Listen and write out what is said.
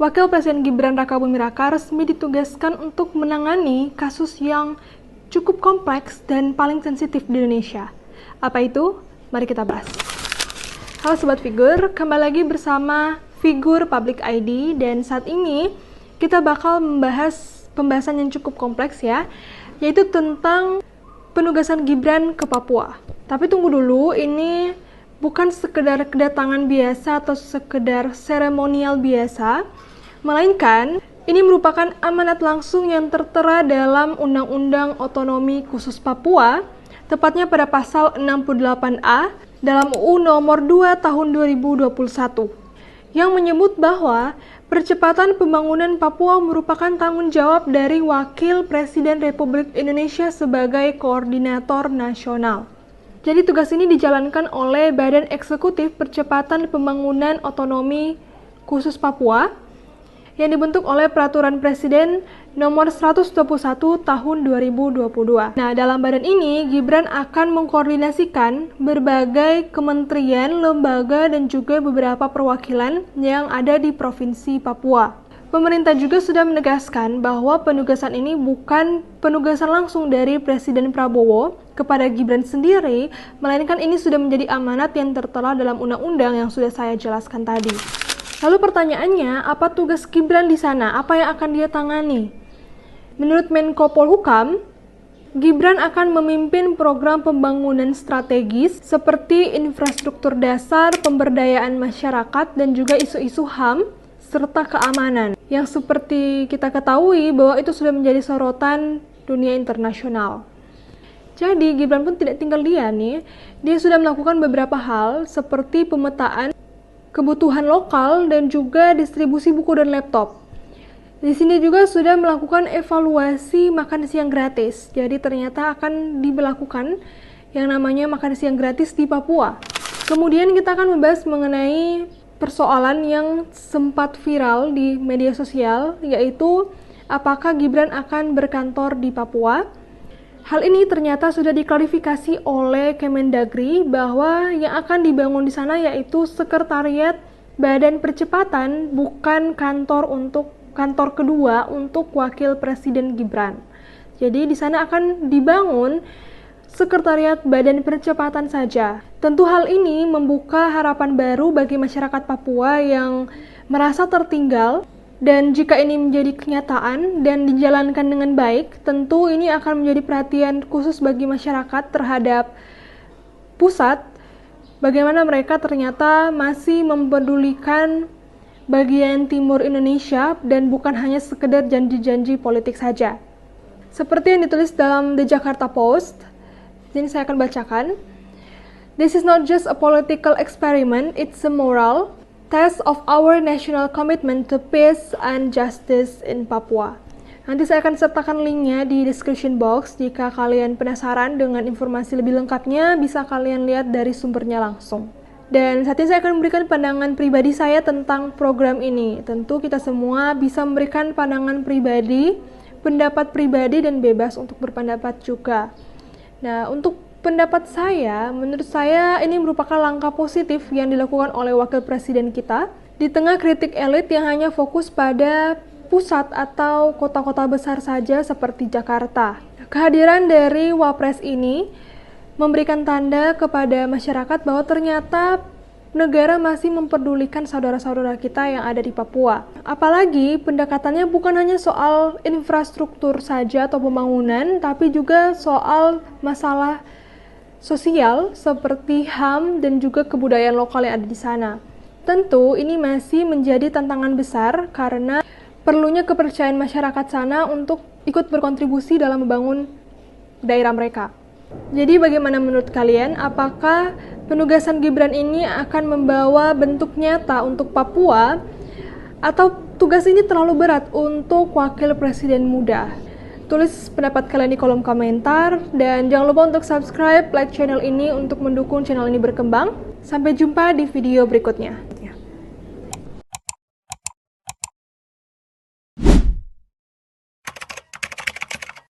Wakil Presiden Gibran Rakabuming Raka resmi ditugaskan untuk menangani kasus yang cukup kompleks dan paling sensitif di Indonesia. Apa itu? Mari kita bahas. Halo Sobat Figur, kembali lagi bersama Figur Public ID, dan saat ini kita bakal membahas pembahasan yang cukup kompleks ya, yaitu tentang penugasan Gibran ke Papua. Tapi tunggu dulu, ini bukan sekedar kedatangan biasa atau sekedar seremonial biasa, melainkan ini merupakan amanat langsung yang tertera dalam Undang-Undang Otonomi Khusus Papua, tepatnya pada pasal 68A dalam UU Nomor 2 Tahun 2021, yang menyebut bahwa percepatan pembangunan Papua merupakan tanggung jawab dari Wakil Presiden Republik Indonesia sebagai koordinator nasional. Jadi tugas ini dijalankan oleh Badan Eksekutif Percepatan Pembangunan Otonomi Khusus Papua yang dibentuk oleh Peraturan Presiden Nomor 121 Tahun 2022. Nah, dalam badan ini, Gibran akan mengkoordinasikan berbagai kementerian, lembaga, dan juga beberapa perwakilan yang ada di Provinsi Papua. Pemerintah juga sudah menegaskan bahwa penugasan ini bukan penugasan langsung dari Presiden Prabowo kepada Gibran sendiri, melainkan ini sudah menjadi amanat yang tertera dalam undang-undang yang sudah saya jelaskan tadi. Lalu pertanyaannya, apa tugas Gibran di sana? Apa yang akan dia tangani? Menurut Menko Polhukam, Gibran akan memimpin program pembangunan strategis seperti infrastruktur dasar, pemberdayaan masyarakat, dan juga isu-isu HAM serta keamanan, yang seperti kita ketahui bahwa itu sudah menjadi sorotan dunia internasional. Jadi Gibran pun tidak tinggal diam nih, dia sudah melakukan beberapa hal seperti pemetaan kebutuhan lokal dan juga distribusi buku dan laptop. Di sini juga sudah melakukan evaluasi makan siang gratis. Jadi ternyata akan diberlakukan yang namanya makan siang gratis di Papua. Kemudian kita akan membahas mengenai persoalan yang sempat viral di media sosial, yaitu apakah Gibran akan berkantor di Papua. Hal ini ternyata sudah diklarifikasi oleh Kemendagri bahwa yang akan dibangun di sana yaitu sekretariat Badan Percepatan, bukan kantor kedua untuk Wakil Presiden Gibran. Jadi di sana akan dibangun sekretariat Badan Percepatan saja. Tentu hal ini membuka harapan baru bagi masyarakat Papua yang merasa tertinggal. Dan jika ini menjadi kenyataan dan dijalankan dengan baik, tentu ini akan menjadi perhatian khusus bagi masyarakat terhadap pusat, bagaimana mereka ternyata masih mempedulikan bagian timur Indonesia dan bukan hanya sekedar janji-janji politik saja. Seperti yang ditulis dalam The Jakarta Post, ini saya akan bacakan. This is not just a political experiment, it's a moral test of our national commitment to peace and justice in Papua. Nanti saya akan sertakan linknya di description box. Jika kalian penasaran dengan informasi lebih lengkapnya, bisa kalian lihat dari sumbernya langsung. Dan saat ini saya akan memberikan pandangan pribadi saya tentang program ini. Tentu kita semua bisa memberikan pandangan pribadi, pendapat pribadi, dan bebas untuk berpendapat juga. Nah, untuk pendapat saya, menurut saya ini merupakan langkah positif yang dilakukan oleh Wakil Presiden kita di tengah kritik elit yang hanya fokus pada pusat atau kota-kota besar saja seperti Jakarta. Kehadiran dari Wapres ini memberikan tanda kepada masyarakat bahwa ternyata negara masih memperdulikan saudara-saudara kita yang ada di Papua. Apalagi pendekatannya bukan hanya soal infrastruktur saja atau pembangunan, tapi juga soal masalah sosial seperti HAM dan juga kebudayaan lokal yang ada di sana. Tentu ini masih menjadi tantangan besar karena perlunya kepercayaan masyarakat sana untuk ikut berkontribusi dalam membangun daerah mereka. Jadi bagaimana menurut kalian? Apakah penugasan Gibran ini akan membawa bentuk nyata untuk Papua atau tugas ini terlalu berat untuk Wakil Presiden muda? Tulis pendapat kalian di kolom komentar, dan jangan lupa untuk subscribe, like channel ini untuk mendukung channel ini berkembang. Sampai jumpa di video berikutnya.